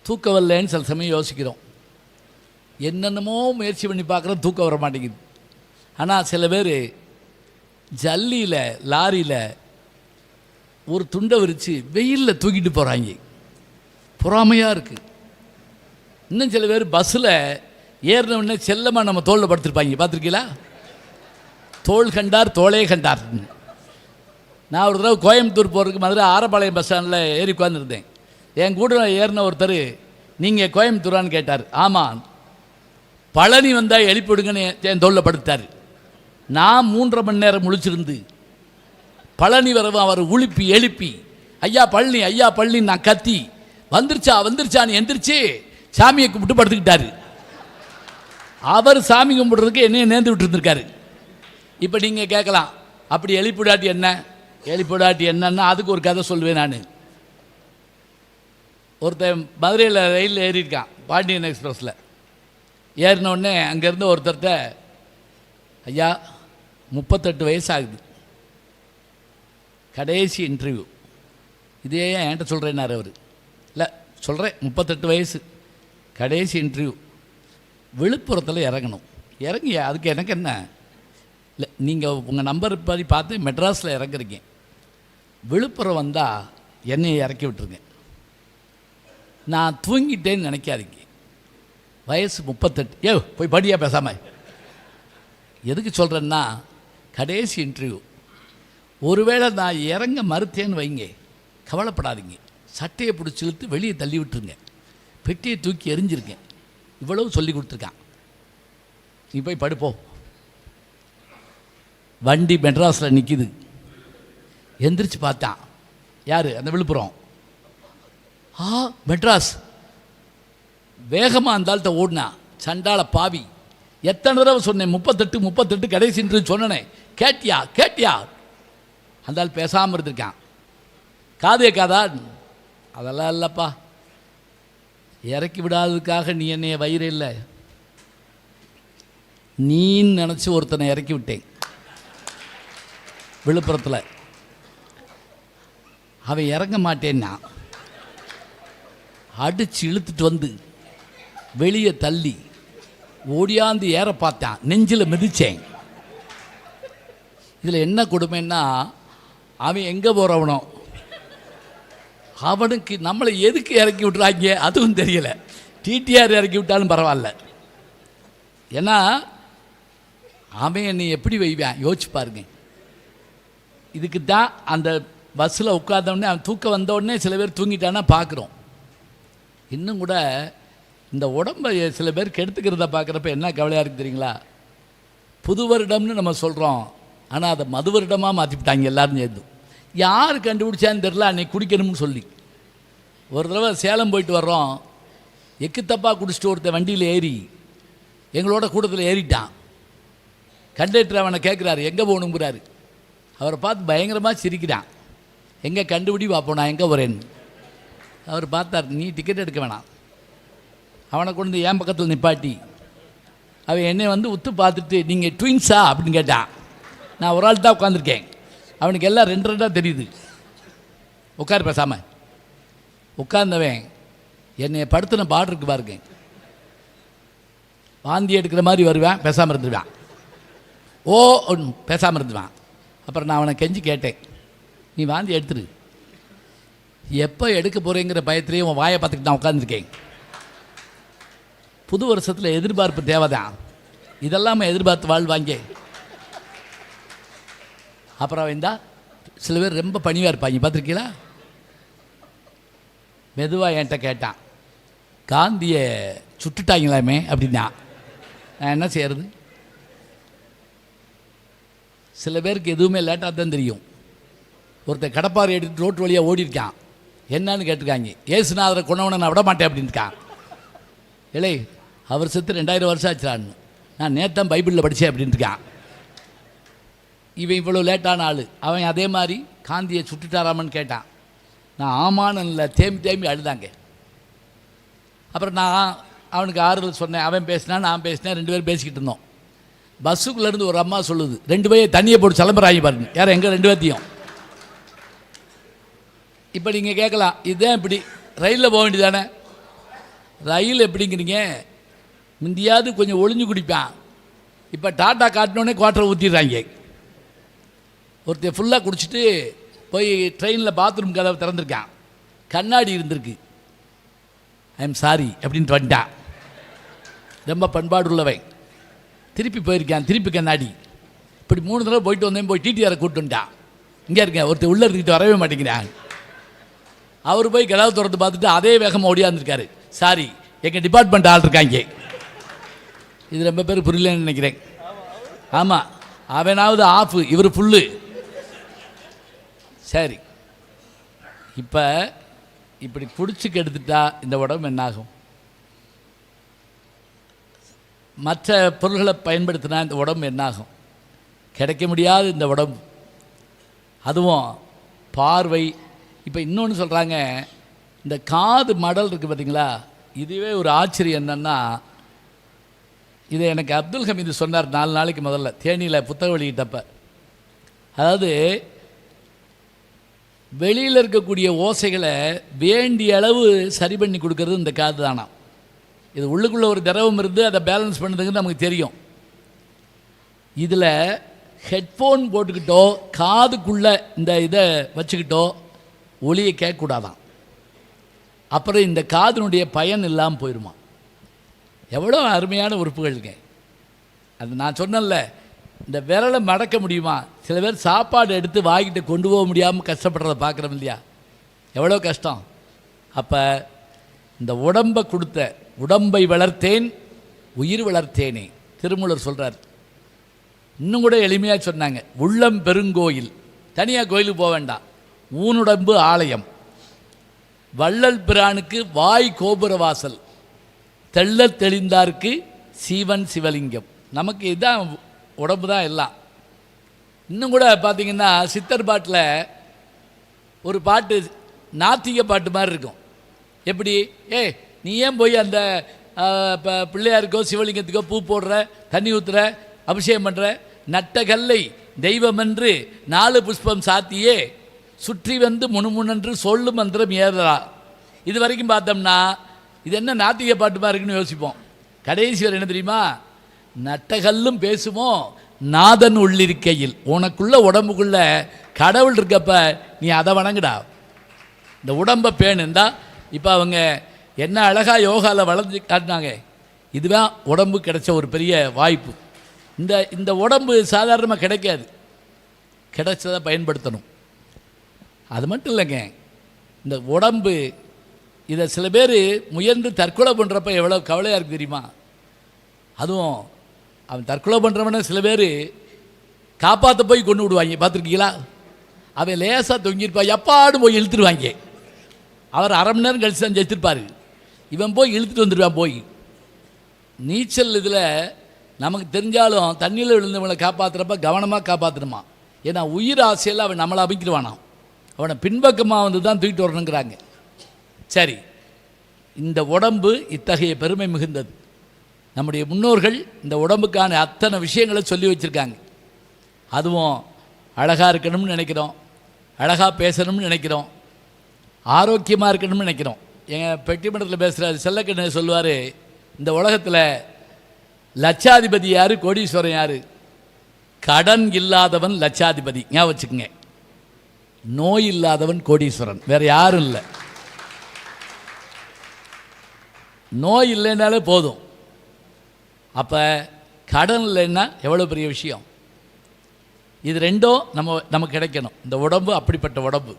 தூக்கம் வரலன்னு சில சமயம் யோசிக்கிறோம். என்னென்னமோ முயற்சி பண்ணி பார்க்குறோம், தூக்கம் வர மாட்டேங்குது. ஆனால் சில பேர் ஜல்லியில் லாரியில் ஒரு துண்டை விரித்து வெயிலில் தூக்கிட்டு போகிறாங்க. பொறாமையாக இருக்குது. இன்னும் சில பேர் பஸ்ஸில் ஏறினவுடனே செல்லமாக நம்ம தோளில் படுத்துருப்பாங்க, பார்த்துருக்கீங்களா? தோள் கண்டார் தோளே கண்டார். நான் ஒரு தடவை கோயம்புத்தூர் போகிறதுக்கு மதுரை ஆரப்பாளையம் பஸ் ஸ்டாண்டில் ஏறி உட்காந்துருந்தேன். என் கூட ஏறின ஒருத்தர், நீங்கள் கோயம்புத்தூரான்னு கேட்டார். ஆமாம். பழனி வந்தால் எழுப்பிவிடுங்கன்னு என் தோளில் படுத்தார். நான் 3.5 மணி நேரம் முழிச்சிருந்து பழனி வரவும் அவர் எழுப்பி ஐயா பழனி ஐயா பழனி நான் கத்தி வந்துருச்சான்னு எந்திரிச்சு சாமியை கும்பிட்டு படுத்துக்கிட்டாரு. அவர் சாமி கும்பிட்றதுக்கு என்னைய நேர்ந்து விட்டு இருந்திருக்காரு. இப்போ நீங்கள் கேட்கலாம், அப்படி எழுப்பிடாட்டி என்னன்னா அதுக்கு ஒரு கதை சொல்லுவேன். நான் ஒருத்தன் மதுரையில் ரயிலில் ஏறியிருக்கான், பாண்டியன் எக்ஸ்பிரஸில். ஏறினோடனே அங்கேருந்து ஒருத்தர்கிட்ட, ஐயா 38 வயசு ஆகுது, கடைசி இன்டர்வியூ, இதே ஏன் என்கிட்ட சொல்கிறேன்னாரு அவர். இல்லை சொல்கிறேன், 38 வயசு கடைசி இன்டர்வியூ, விழுப்புரத்தில் இறங்கணும். இறங்கி அதுக்கு எனக்கு என்ன? இல்லை, நீங்கள் உங்கள் நம்பர் படி பார்த்து மெட்ராஸில் இறங்குறீங்க, விழுப்புரம் வந்தால் என்னையை இறக்கி விட்டுருங்க. நான் தூங்கிட்டேன்னு நினைக்காதீங்க, வயசு 38. போய் படியா பேசாமல். எதுக்கு சொல்கிறேன்னா, கடைசி இன்டர்வியூ, ஒருவேளை நான் இறங்க மறுத்தேன்னு வைங்க, கவலைப்படாதீங்க, சட்டையை பிடிச்சி இழுத்து வெளியே தள்ளி விட்டுருங்க, பெட்டியை தூக்கி எரிஞ்சிருங்க. இவ்வளவு சொல்லி கொடுத்துருக்கான். நீ போய் படுப்போம். வண்டி மெட்ராஸில் நிற்கிது. எந்திரிச்சு பார்த்தான். யார்? அந்த விழுப்புரம். மெட்ராஸ். வேகமாக அந்த ஆள்கிட்ட ஓடினா. சண்டால பாவி, எத்தனை தடவை சொன்னேன் 38 கடைசின்று சொன்னேன், கேட்டியா? அந்த ஆள் பேசாமல் இருந்திருக்கான். காதா? அதெல்லாம் இல்லைப்பா, இறக்கி விடாததுக்காக நீ என்னைய வயிறு இல்லை, நீன்னு நினச்சி ஒருத்தனை இறக்கி விட்டேன் விழுப்புரத்தில். அவன் இறங்க மாட்டேன்னா அடித்து இழுத்துட்டு வந்து வெளியே தள்ளி ஓடியாந்து ஏற பார்த்தான். நெஞ்சில் மிதித்தேன். இதில் என்ன கொடுமைன்னா, அவன் எங்கே போகிறவனோ, அவனுக்கு நம்மளை எதுக்கு இறக்கி விட்டுறாங்க அதுவும் தெரியலை. டிடிஆர் இறக்கி விட்டாலும் பரவாயில்ல. ஏன்னா அவன் என்னை எப்படி வைவான் யோசிச்சு பாருங்க. இதுக்கு தான் அந்த பஸ்ஸில் உட்கார்ந்தோடனே அவன் தூக்கம் வந்தோடனே சில பேர் தூங்கிட்டானா பார்க்குறோம். இன்னும் கூட இந்த உடம்பை சில பேர் கெடுத்துக்கிறத பார்க்குறப்ப என்ன கவலையாக இருக்குது தெரியுங்களா? புது வருடம்னு நம்ம சொல்கிறோம், ஆனால் அதை மது வருடமாக மாற்றிவிட்டாங்க எல்லாரும் சேர்ந்து. யார் கண்டுபிடிச்சான்னு தெரில. அன்னைக்கு குடிக்கணும்னு சொல்லி ஒரு தடவை சேலம் போயிட்டு வர்றோம். எக்கு தப்பாக குடிச்சிட்டு ஒருத்தர் வண்டியில் ஏறி எங்களோட கூட்டத்தில் ஏறிட்டான். கண்டக்டர் அவனை கேட்குறாரு, எங்கே போகணுங்கிறாரு. அவரை பார்த்து பயங்கரமாக சிரிக்கிறான். எங்கே கண்டுபிடி பார்ப்போம், நான் எங்கே போகிறேன்னு. அவர் பார்த்தார், நீ டிக்கெட் எடுக்க வேணாம். அவனை கொண்டு என் பக்கத்தில் நிப்பாட்டி அவன் என்னை உத்து பார்த்துட்டு, நீங்கள் ட்வின்ஸா அப்படின்னு கேட்டான். நான் ஒரு ஆள் தான் உட்காந்துருக்கேன். அவனுக்கு எல்லாம் 2 தெரியுது. உட்கார் பேசாமல். உட்கார்ந்தவன் என்னை படுத்தின பாடு இருக்கு பாருங்க, வாந்தி எடுக்கிற மாதிரி வருவேன், பேசாமல் இருந்துருவான். பேசாமல் இருந்துவான். அப்புறம் நான் அவனை கெஞ்சி கேட்டேன், நீ வாந்தி எடுத்துரு, எப்போ எடுக்க போகிறேங்கிற பயத்திலேயே உன் வாயை பார்த்துக்கிட்டு நான் உட்காந்துருக்கேன். புது வருஷத்தில் எதிர்பார்ப்பு தேவைதான், இதெல்லாம் எதிர்பார்த்து வாழ்வாங்க. அப்புறம் அவன் தான் சில பேர் ரொம்ப பணிவாக இருப்பாங்க, பார்த்துருக்கீங்களா? மெதுவாக என்கிட்ட கேட்டான், காந்தியை சுட்டுட்டாங்களாமே அப்படின்னா. நான் என்ன செய்கிறது? சில பேருக்கு எதுவுமே லேட்டாக தான் தெரியும். ஒருத்தர் கடப்பாறை எடுத்துட்டு ரோட்டு வழியாக ஓடிருக்கான். என்னன்னு கேட்டிருக்காங்க. ஏசுநாதரை கொண்டவனை நான் விட மாட்டேன் அப்படின்ட்டுருக்கான். இல்லை, அவர் செத்து 2000 வருஷம் ஆச்சுறான்னு. நான் நேத்தான் பைபிளில் படித்தேன் அப்படின்ட்டுருக்கான். இவன் இவ்வளோ லேட்டான ஆள். அவன் அதே மாதிரி காந்தியை சுட்டுட்டாராமன்னு கேட்டான். நான் ஆமான்னு இல்லை, தேம்பி அழுதாங்க. அப்புறம் நான் அவனுக்கு ஆறுதல் சொன்னேன். அவன் பேசினான், நான் பேசினேன், 2 பேரும் பேசிக்கிட்டு இருந்தோம். பஸ்ஸுக்குள்ளேருந்து ஒரு அம்மா சொல்லுது, 2 பேரும் தண்ணியை போட்டு சிலம்பராகி பாருங்க. யார்? எங்கே 2 பேர்த்தையும். இப்போ நீங்கள் கேட்கலாம், இதுதான் இப்படி ரயிலில் போக வேண்டியதானே? ரயில் எப்படிங்கிறீங்க, முந்தியாவது கொஞ்சம் ஒளிஞ்சு குடிப்பான், இப்போ டாட்டா காட்டினோடனே குவார்ட்டரை ஊற்றிடுறாங்க. ஒருத்தர் ஃபுல்லாக குடிச்சிட்டு போய் ட்ரெயினில் பாத்ரூம் கதவை திறந்துருக்கான், கண்ணாடி இருந்திருக்கு. ஐ எம் சாரி அப்படின்ட்டு வந்துட்டான். ரொம்ப பண்பாடு உள்ளவன். திருப்பி போயிருக்கான், திருப்பி கண்ணாடி. இப்படி 3 தடவை போயிட்டு வந்தேன். போய் டிடிஆரை கூப்பிட்டு வந்துட்டான். இங்கே இருக்கேன், ஒருத்தர் உள்ளே இருந்துக்கிட்டு வரவே மாட்டேங்கிறான். அவர் போய் கதவை திறந்து பார்த்துட்டு அதே வேகமாக ஓடியாந்துருக்காரு. சாரி, எங்கள் டிபார்ட்மெண்ட் ஆள் இருக்காங்க. இது ரொம்ப பேர் புரியலன்னு நினைக்கிறேன். ஆமாம், அவனாவது ஆஃபு, இவர் ஃபுல்லு. சரி, இப்போ இப்படி குடிச்சுக்கு எடுத்துட்டா இந்த உடம்பு என்னாகும்? மற்ற பொருள்களை பயன்படுத்தினா இந்த உடம்பு என்னாகும்? கிடைக்க முடியாது இந்த உடம்பு. அதுவும் பார்வை. இப்போ இன்னொன்று சொல்கிறாங்க, இந்த காது மடல் இருக்குது பார்த்தீங்களா, இதுவே ஒரு ஆச்சரியம். என்னென்னா, இதை எனக்கு அப்துல் ஹமீது சொன்னார் 4 நாளைக்கு முதல்ல தேனியில் புத்தகம் வெளியிட்டப்ப. அதாவது வெளியில் இருக்கக்கூடிய ஓசைகளை வேண்டிய அளவு சரி பண்ணி கொடுக்கறது இந்த காது தானா. இது உள்ளுக்குள்ளே ஒரு திரவம் இருந்து அதை பேலன்ஸ் பண்ணுறதுன்னு நமக்கு தெரியும். இதில் ஹெட்ஃபோன் போட்டுக்கிட்டோ காதுக்குள்ளே இந்த இதை வச்சுக்கிட்டோ ஒலியை கேட்கக்கூடாதான். அப்புறம் இந்த காதினுடைய பயன் இல்லாமல் போயிடுமா. எவ்வளோ அருமையான உறுப்புகள்ங்க அது. நான் சொன்னேன்ல, இந்த விரலை மடக்க முடியுமா? சில பேர் சாப்பாடு எடுத்து வாங்கிட்டு கொண்டு போக முடியாமல் கஷ்டப்படுறத பார்க்குறோம் இல்லையா, எவ்வளோ கஷ்டம். அப்போ இந்த உடம்பை கொடுத்த, உடம்பை வளர்த்தேன் உயிர் வளர்த்தேனே திருமூலர் சொல்கிறார். இன்னும் கூட எளிமையாக சொன்னாங்க, உள்ளம் பெருங்கோயில், தனியாக கோயிலுக்கு போக வேண்டாம், ஊனுடம்பு ஆலயம், வள்ளல் பிரானுக்கு வாய் கோபுர வாசல், தெள்ள தெளிந்தாருக்கு சீவன் சிவலிங்கம். நமக்கு இதுதான் உடம்பு தான் எல்லாம். இன்னும் கூட பார்த்திங்கன்னா சித்தர் பாட்டில் ஒரு பாட்டு நாத்திக பாட்டு மாதிரி இருக்கும். எப்படி, நீ ஏன் போய் அந்த பிள்ளையாருக்கோ சிவலிங்கத்துக்கோ பூ போடுற, தண்ணி ஊற்றுற, அபிஷேகம் பண்ணுற, நட்ட கல்லை தெய்வமென்று 4 புஷ்பம் சாத்தியே சுற்றி வந்து முணுமுணன்று சொல்லு மந்திரம் ஏறா. இது வரைக்கும் பார்த்தோம்னா இது என்ன நாத்திக பாட்டு மாதிரி இருக்குன்னு யோசிப்போம். கடைசி வரை என்ன தெரியுமா, நட்டகல்லும் பேசுமோ நாதன் உள்ளிருக்கையில். உனக்குள்ள உடம்புக்குள்ள கடவுள் இருக்கப்ப நீ அதை வணங்குடா. இந்த உடம்பை பேணுந்தா. இப்போ அவங்க என்ன அழகாக யோகாவில் வளர்ந்து காட்டினாங்க. இதுதான் உடம்பு கிடைச்ச ஒரு பெரிய வாய்ப்பு. இந்த உடம்பு சாதாரணமாக கிடைக்காது, கிடைச்சதை பயன்படுத்தணும். அது மட்டும் இல்லைங்க, இந்த உடம்பு இதை சில பேர் முயன்று தற்கொலை பண்ணுறப்ப எவ்வளோ கவலையாக இருக்குது தெரியுமா. அதுவும் அவன் தற்கொலை பண்ணுறவன சில பேர் காப்பாற்ற போய் கொண்டு விடுவாங்க, பார்த்துருக்கீங்களா? அவன் லேசாக தொங்கியிருப்பா, எப்பாடு போய் இழுத்துருவாங்க. அவர் 1/2 மணி நேரம் கழிச்சு தான் செத்துருப்பார். இவன் போய் இழுத்துட்டு வந்துடுவான். போய் நீச்சல் இதில் நமக்கு தெரிஞ்சாலும் தண்ணியில் விழுந்தவங்களை காப்பாற்றுறப்ப கவனமாக காப்பாற்றணுமா. ஏன்னா உயிர் ஆசையில் அவன் நம்மளை அமைக்கிடுவானான். அவனை பின்பக்கமாக வந்து தான் தூக்கிட்டு வரணுங்கிறாங்க. சரி, இந்த உடம்பு இத்தகைய பெருமை மிகுந்தது. நம்முடைய முன்னோர்கள் இந்த உடம்புக்கான அத்தனை விஷயங்களை சொல்லி வச்சுருக்காங்க. அதுவும் அழகாக இருக்கணும்னு நினைக்கிறோம், அழகாக பேசணும்னு நினைக்கிறோம், ஆரோக்கியமாக இருக்கணும்னு நினைக்கிறோம். எங்கள் பெட்டிமன்றத்தில் பேசுகிற செல்லக்கண்ணு சொல்லுவார், இந்த உலகத்தில் லட்சாதிபதி யார், கோடீஸ்வரன் யார்? கடன் இல்லாதவன் லட்சாதிபதி, ஞாபகம் வச்சுக்கோங்க. நோய் இல்லாதவன் கோடீஸ்வரன், வேறு யாரும் இல்லை. நோய் இல்லைன்னாலே போதும். அப்போ கடன் இல்லைன்னா எவ்வளோ பெரிய விஷயம். இது ரெண்டும் நமக்கு கிடைக்கணும். இந்த உடம்பு அப்படிப்பட்ட உடம்பு.